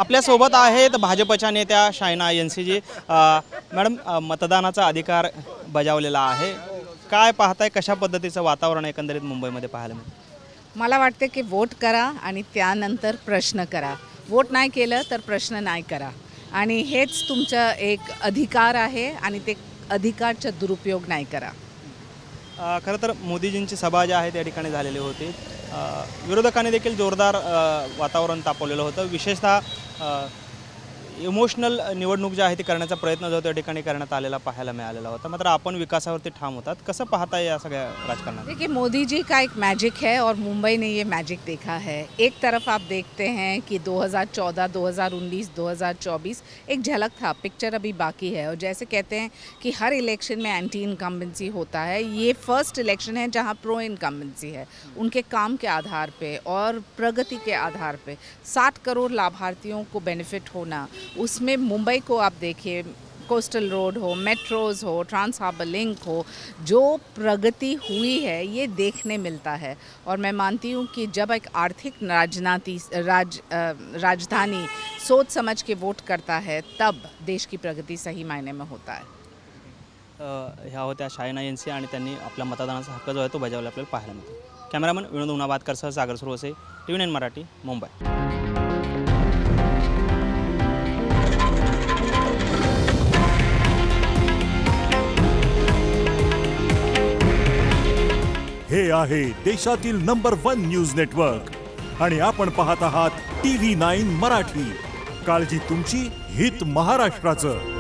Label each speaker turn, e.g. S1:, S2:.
S1: आपल्यासोबत आहेत भाजपच्या नेत्या शायना एनसीजी। मॅडम, मतदानाचा अधिकार बजावलेला आहे, काय पाहताय, कशा पद्धतीचं वातावरण एकंदरीत मुंबईमध्ये पाहायला मिळतं?
S2: मला वाटते की वोट करा आणि त्यानंतर प्रश्न करा। वोट नाही केलं तर प्रश्न नाही करा आणि हेच तुमचं एक अधिकार आहे आणि ते अधिकारचा दुरुपयोग नाही करा।
S1: खरं तर मोदीजींची सभा जी आहे त्या ठिकाणी झालेली होती। विरोधकांनी देखील जोरदार वातावरण तापवलेलं होतं। विशेषतः इमोशनल निवडणूक जी आहे ती करण्याचा प्रयत्न जो त्या ठिकाणी करण्यात आलेला पाहायला मिळालेला होता। मात्र आपण विकासावरती ठाम होतात, कसं पाहताय या सगळ्या राजकारणात?
S2: देखिए, मोदी जी का एक मैजिक है और मुंबई ने ये मैजिक देखा है। एक तरफ आप देखते हैं कि 2014, 2019, 2024 एक झलक था, पिक्चर अभी बाकी है। और जैसे कहते हैं कि हर इलेक्शन में एंटी इनकम्बेंसी होता है, ये फर्स्ट इलेक्शन है जहां प्रो इनकम्बेंसी है। उनके काम के आधार पे और प्रगति के आधार पे 60 करोड़ लाभार्थियों को बेनिफिट होना, उसमें मुंबई को आप देखिए, कोस्टल रोड हो, मेट्रोज़ हो, ट्रांस हार्बर लिंक हो, जो प्रगति हुई है ये देखने मिलता है। और मैं मानती हूँ कि जब एक आर्थिक राजधानी सोच समझ के वोट करता है तब देश की प्रगति सही मायने में होता है।
S1: ह्या होत्या शायना एनसी आणि त्यांनी आपला मतदानाचा हक्क जो आहे तो बजावला आपल्याला पाहायला मिळतो। कॅमेरामन विनोद उनाबादकरसह सागर सुरवसे, TV9 मराठी, मुंबई।
S3: हे आहे देशातील नंबर 1 न्यूज नेटवर्क आणि आपण पाहत आहात TV9 मराठी। काळजी तुमची, हित महाराष्ट्राचं।